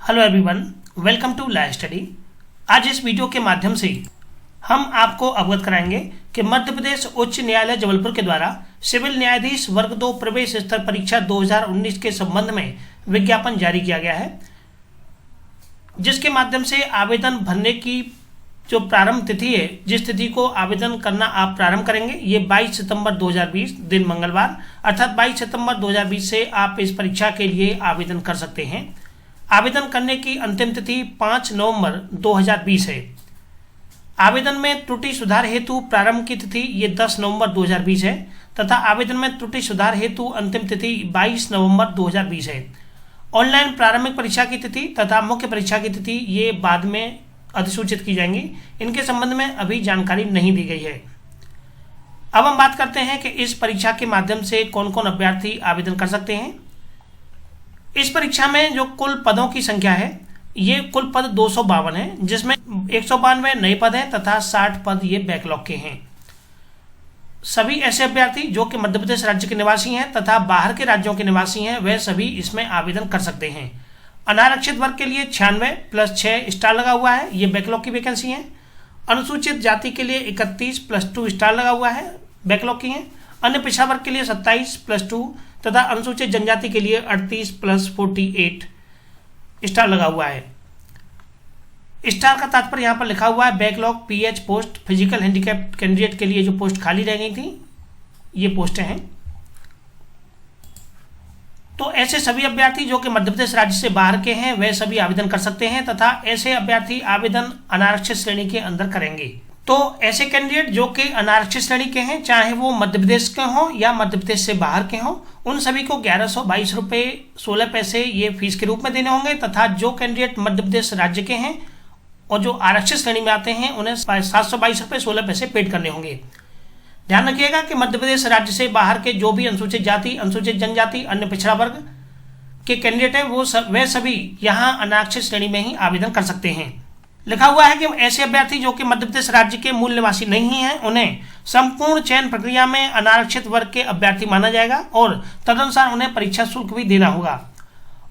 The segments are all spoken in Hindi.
Hello everyone, welcome to Live Study. आज इस वीडियो के माध्यम से हम आपको अवगत कराएंगे कि मध्य प्रदेश उच्च न्यायालय जबलपुर के द्वारा सिविल न्यायाधीश वर्ग 2 प्रवेश स्तर परीक्षा 2019 के संबंध में विज्ञापन जारी किया गया है, जिसके माध्यम से आवेदन भरने की जो प्रारंभ तिथि है, जिस तिथि को आवेदन करना आप प्रारंभ करेंगे, ये 22 सितंबर 2020 दिन मंगलवार अर्थात 22 सितंबर 2020 से आप इस परीक्षा के लिए आवेदन कर सकते हैं। आवेदन करने की अंतिम तिथि 5 नवंबर 2020 है। आवेदन में त्रुटि सुधार हेतु प्रारंभ की तिथि ये 10 नवंबर 2020 है तथा आवेदन में त्रुटि सुधार हेतु अंतिम तिथि 22 नवंबर 2020 है। ऑनलाइन प्रारंभिक परीक्षा की तिथि तथा मुख्य परीक्षा की तिथि ये बाद में अधिसूचित की जाएंगी। इनके संबंध में अभी जानकारी नहीं दी गई है। अब हम बात करते हैं कि इस परीक्षा के माध्यम से कौन कौन अभ्यर्थी आवेदन कर सकते हैं। इस परीक्षा में जो कुल पदों की संख्या है, ये कुल पद 252 हैं, जिसमें 192 नए पद हैं तथा 60 पद ये बैकलॉग के हैं। सभी ऐसे अभ्यर्थी जो कि मध्य प्रदेश राज्य के निवासी हैं तथा बाहर के राज्यों के निवासी हैं, वह सभी इसमें आवेदन कर सकते हैं। अनारक्षित वर्ग के लिए 96 + 6 स्टार लगा हुआ है, ये बैकलॉग की वैकेंसी है। अनुसूचित जाति के लिए 31 + 2 स्टार लगा हुआ है, बैकलॉग की है। अन्य पिछड़ा वर्ग के लिए 27 + 2 तथा अनुसूचित जनजाति के लिए 38 + 48 स्टार लगा हुआ है। स्टार का तात्पर्य यहाँ पर लिखा हुआ है backlog pH post physical handicap candidate के लिए जो पोस्ट खाली रह गई थी, ये पोस्टें हैं। तो ऐसे सभी अभ्यर्थी जो कि मध्य प्रदेश राज्य से बाहर के हैं, वह सभी आवेदन कर सकते हैं तथा ऐसे अभ्यर्थी आवेदन अनारक्षित श्रेणी के अंदर करेंगे। तो ऐसे कैंडिडेट जो कि अनारक्षित श्रेणी के हैं, चाहे वो मध्य प्रदेश के हों या मध्य प्रदेश से बाहर के हों, उन सभी को 1122 रुपये 16 पैसे ये फीस के रूप में देने होंगे तथा जो कैंडिडेट मध्य प्रदेश राज्य के हैं और जो आरक्षित श्रेणी में आते हैं, उन्हें 722 रुपये 16 पैसे पेड करने होंगे। ध्यान रखिएगा कि मध्य प्रदेश राज्य से बाहर के जो भी अनुसूचित जाति, अनुसूचित जनजाति, अन्य पिछड़ा वर्ग के कैंडिडेट हैं, वे सभी यहाँ अनारक्षित श्रेणी में ही आवेदन कर सकते हैं। लिखा हुआ है कि ऐसे अभ्यर्थी जो कि मध्य प्रदेश राज्य के मूल निवासी नहीं हैं, उन्हें संपूर्ण चयन प्रक्रिया में अनारक्षित वर्ग के अभ्यर्थी माना जाएगा और तदनुसार उन्हें परीक्षा शुल्क भी देना होगा।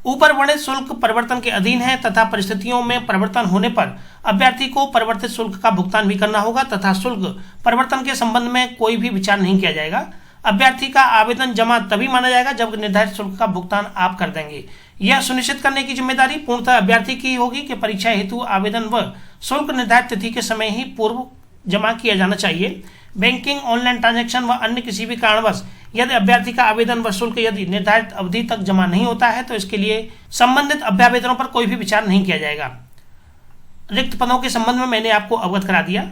ऊपर वर्णित शुल्क परिवर्तन के अधीन है तथा परिस्थितियों में परिवर्तन होने पर अभ्यर्थी को परिवर्तित शुल्क का भुगतान भी करना होगा तथा शुल्क परिवर्तन के संबंध में कोई भी विचार नहीं किया जाएगा। अभ्यर्थी का आवेदन जमा तभी माना जाएगा जब निर्धारित शुल्क का भुगतान आप कर देंगे। यह सुनिश्चित करने की जिम्मेदारी पूर्णतः अभ्यर्थी की होगी कि परीक्षा हेतु आवेदन व शुल्क निर्धारित तिथि के समय ही पूर्व जमा किया जाना चाहिए। बैंकिंग, ऑनलाइन ट्रांजैक्शन व अन्य किसी भी कारणवश यदि अभ्यर्थी का आवेदन व शुल्क यदि निर्धारित अवधि तक जमा नहीं होता है, तो इसके लिए संबंधित अभ्यावेदनों पर कोई भी विचार नहीं किया जाएगा। रिक्त पदों के संबंध में मैंने आपको अवगत करा दिया।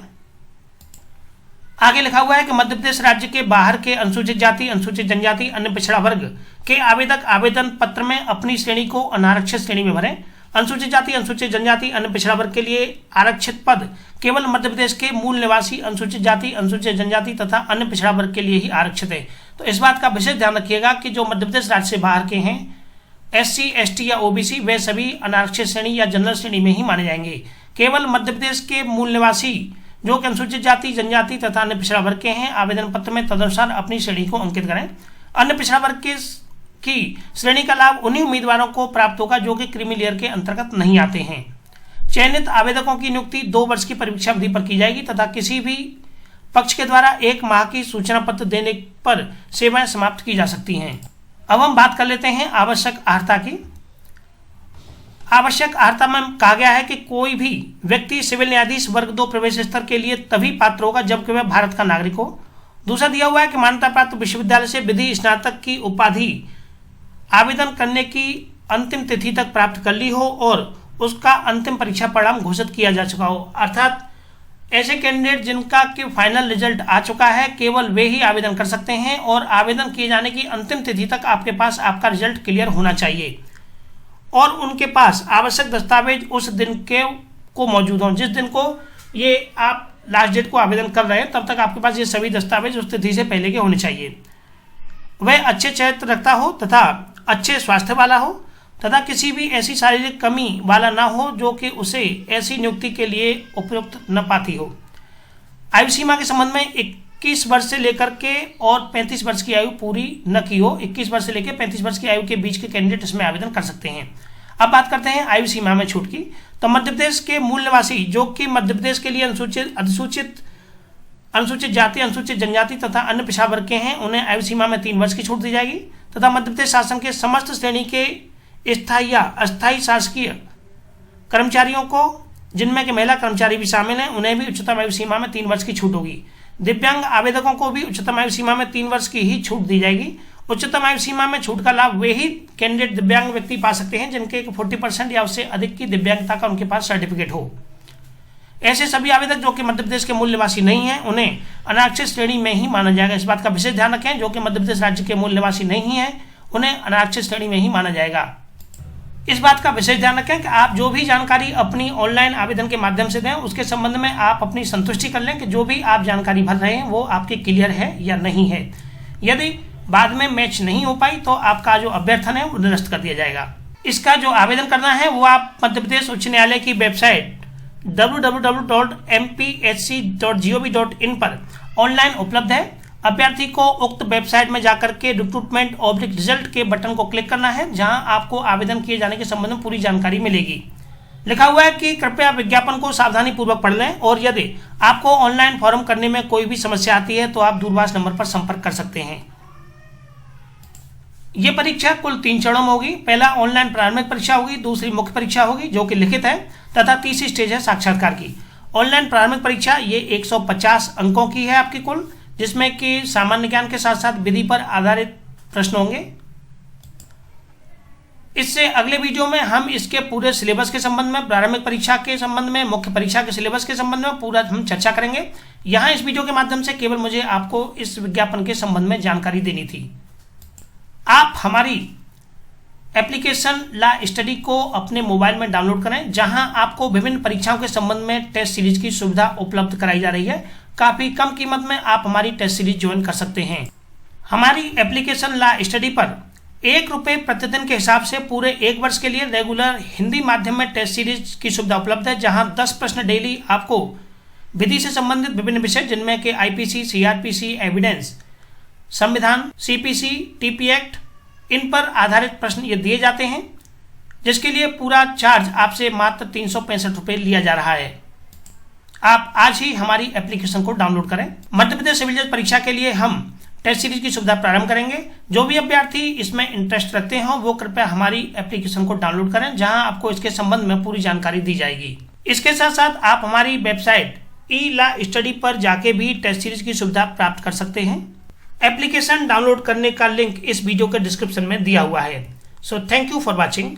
आगे लिखा हुआ है कि मध्य प्रदेश राज्य के बाहर के अनुसूचित जाति, अनुसूचित जनजाति, अन्य पिछड़ा वर्ग के आवेदक आवेदन पत्र में अपनी श्रेणी को अनारक्षित श्रेणी में भरें। अनुसूचित जाति, अनुसूचित जनजाति, अन्य पिछड़ा वर्ग के लिए आरक्षित पद केवल मध्य प्रदेश के मूल निवासी अनुसूचित जाति, अनुसूचित जनजाति तथा अन्य पिछड़ा वर्ग के लिए ही आरक्षित है। तो इस बात का विशेष ध्यान रखिएगा कि जो मध्य प्रदेश राज्य से बाहर के हैं, SC, ST या OBC, वे सभी अनारक्षित श्रेणी या जनरल श्रेणी में ही माने जाएंगे। केवल मध्य प्रदेश के मूल निवासी जो कि अनुसूचित जाति, जनजाति तथा अन्य पिछड़ा वर्ग के हैं, आवेदन पत्र में तदनुसार अपनी श्रेणी को अंकित करें। अन्य पिछड़ा वर्ग की श्रेणी का लाभ उन्हीं उम्मीदवारों को प्राप्त होगा जो कि क्रीमी लेयर के अंतर्गत नहीं आते हैं। चयनित आवेदकों की नियुक्ति 2 वर्ष की परीक्षा अवधि पर की जाएगी तथा किसी भी पक्ष के द्वारा 1 माह की सूचना पत्र देने पर सेवाएं समाप्त की जा सकती हैं। अब हम बात कर लेते हैं आवश्यक अर्हता की। आवश्यक अर्हता में कहा गया है कि कोई भी व्यक्ति सिविल न्यायाधीश वर्ग 2 प्रवेश स्तर के लिए तभी पात्र होगा जबकि वह भारत का नागरिक हो। दूसरा दिया हुआ है कि मान्यता प्राप्त विश्वविद्यालय से विधि स्नातक की उपाधि आवेदन करने की अंतिम तिथि तक प्राप्त कर ली हो और उसका अंतिम परीक्षा परिणाम घोषित किया जा चुका हो। अर्थात ऐसे कैंडिडेट जिनका कि फाइनल रिजल्ट आ चुका है, केवल वे ही आवेदन कर सकते हैं और आवेदन किए जाने की अंतिम तिथि तक आपके पास आपका रिजल्ट क्लियर होना चाहिए और उनके पास आवश्यक दस्तावेज उस दिन के को मौजूद हों। जिस दिन को ये आप लास्ट डेट को आवेदन कर रहे हैं, तब तक आपके पास ये सभी दस्तावेज उस तिथि से पहले के होने चाहिए। वह अच्छे चरित्र रखता हो तथा अच्छे स्वास्थ्य वाला हो तथा किसी भी ऐसी शारीरिक कमी वाला ना हो जो कि उसे ऐसी नियुक्ति के लिए उपयुक्त न पाती हो। आयु सीमा के संबंध में 21 वर्ष से लेकर के और 35 वर्ष की आयु पूरी न की हो। 21 वर्ष से लेकर 35 वर्ष की आयु के बीच के कैंडिडेट इसमें आवेदन कर सकते हैं। अब बात करते हैं आयु सीमा में छूट की। तो मध्य प्रदेश के मूल निवासी जो कि मध्य प्रदेश के लिए अनुसूचित जाति, अनुसूचित जनजाति तथा अन्य पिछड़ा वर्ग के हैं, उन्हें आयु सीमा में 3 वर्ष की छूट दी जाएगी। तथा मध्य प्रदेश शासन के समस्त श्रेणी के स्थायी या अस्थायी शासकीय कर्मचारियों को, जिनमें के महिला कर्मचारी भी शामिल हैं, उन्हें भी उच्चतम आयु सीमा में 3 वर्ष की छूट होगी। दिव्यांग आवेदकों को भी उच्चतम आयु सीमा में 3 वर्ष की ही छूट दी जाएगी। उच्चतम आयु सीमा में छूट का लाभ वे ही कैंडिडेट दिव्यांग व्यक्ति पा सकते हैं जिनके 40% या उससे अधिक की दिव्यांगता का उनके पास सर्टिफिकेट हो। ऐसे सभी आवेदक जो कि मध्य प्रदेश के मूल निवासी नहीं हैं, उन्हें अनारक्षित श्रेणी में ही माना जाएगा। इस बात का विशेष ध्यान रखें, जो कि मध्य प्रदेश राज्य के मूल निवासी नहीं हैं, उन्हें अनारक्षित श्रेणी में ही माना जाएगा। इस बात का विशेष ध्यान रखें कि आप जो भी जानकारी अपनी ऑनलाइन आवेदन के माध्यम से दें, उसके संबंध में आप अपनी संतुष्टि कर लें कि जो भी आप जानकारी भर रहे हैं वो आपके क्लियर है या नहीं है। यदि बाद में मैच नहीं हो पाई तो आपका जो अभ्यर्थन है वो निरस्त कर दिया जाएगा। इसका जो आवेदन करना है वो आप मध्य प्रदेश उच्च न्यायालय की वेबसाइट www.mpsc.gov.in पर ऑनलाइन उपलब्ध है। अभ्यर्थी को उक्त वेबसाइट में जाकर के रिक्रूटमेंट/रिजल्ट के बटन को क्लिक करना है, जहां आपको आवेदन किए जाने के संबंध में पूरी जानकारी मिलेगी। लिखा हुआ है कि कृपया विज्ञापन को सावधानी पूर्वक पढ़ लें और यदि आपको ऑनलाइन फॉर्म करने में कोई भी समस्या आती है तो आप दूरभाष नंबर पर संपर्क कर सकते हैं। ये परीक्षा कुल 3 चरणों में होगी। पहला ऑनलाइन प्रारंभिक परीक्षा होगी, दूसरी मुख्य परीक्षा होगी जो कि लिखित है, तथा तीसरी स्टेज है साक्षात्कार की। ऑनलाइन प्रारंभिक परीक्षा ये 150 अंकों की है आपकी कुल, जिसमें कि सामान्य ज्ञान के साथ साथ विधि पर आधारित प्रश्न होंगे। इससे अगले वीडियो में हम इसके पूरे सिलेबस के संबंध में, प्रारंभिक परीक्षा के संबंध में, मुख्य परीक्षा के सिलेबस के संबंध में पूरा हम चर्चा करेंगे। यहाँ इस वीडियो के माध्यम से केवल मुझे आपको इस विज्ञापन के संबंध में जानकारी देनी थी। आप हमारी एप्लीकेशन ला स्टडी को अपने मोबाइल में डाउनलोड करें, जहां आपको विभिन्न परीक्षाओं के संबंध में टेस्ट सीरीज की सुविधा उपलब्ध कराई जा रही है। काफ़ी कम कीमत में आप हमारी टेस्ट सीरीज ज्वाइन कर सकते हैं। हमारी एप्लीकेशन ला स्टडी पर ₹1 प्रतिदिन के हिसाब से पूरे 1 वर्ष के लिए रेगुलर हिंदी माध्यम में टेस्ट सीरीज की सुविधा उपलब्ध है, जहां 10 प्रश्न डेली आपको विधि से संबंधित विभिन्न विषय, जिनमें के IPC, CRPC, एविडेंस, संविधान, CPC, TP एक्ट, इन पर आधारित प्रश्न ये दिए जाते हैं, जिसके लिए पूरा चार्ज आपसे मात्र ₹365 लिया जा रहा है। आप आज ही हमारी एप्लीकेशन को डाउनलोड करें। मध्य प्रदेश सिविल जज परीक्षा के लिए हम टेस्ट सीरीज की सुविधा प्रारंभ करेंगे। जो भी अभ्यर्थी इसमें इंटरेस्ट रखते हो वो कृपया हमारी एप्लीकेशन को डाउनलोड करें, जहां आपको इसके संबंध में पूरी जानकारी दी जाएगी। इसके साथ साथ आप हमारी वेबसाइट ई-ला स्टडी पर जाके भी टेस्ट सीरीज की सुविधा प्राप्त कर सकते हैं। एप्लीकेशन डाउनलोड करने का लिंक इस वीडियो के डिस्क्रिप्शन में दिया हुआ है। So thank you for watching.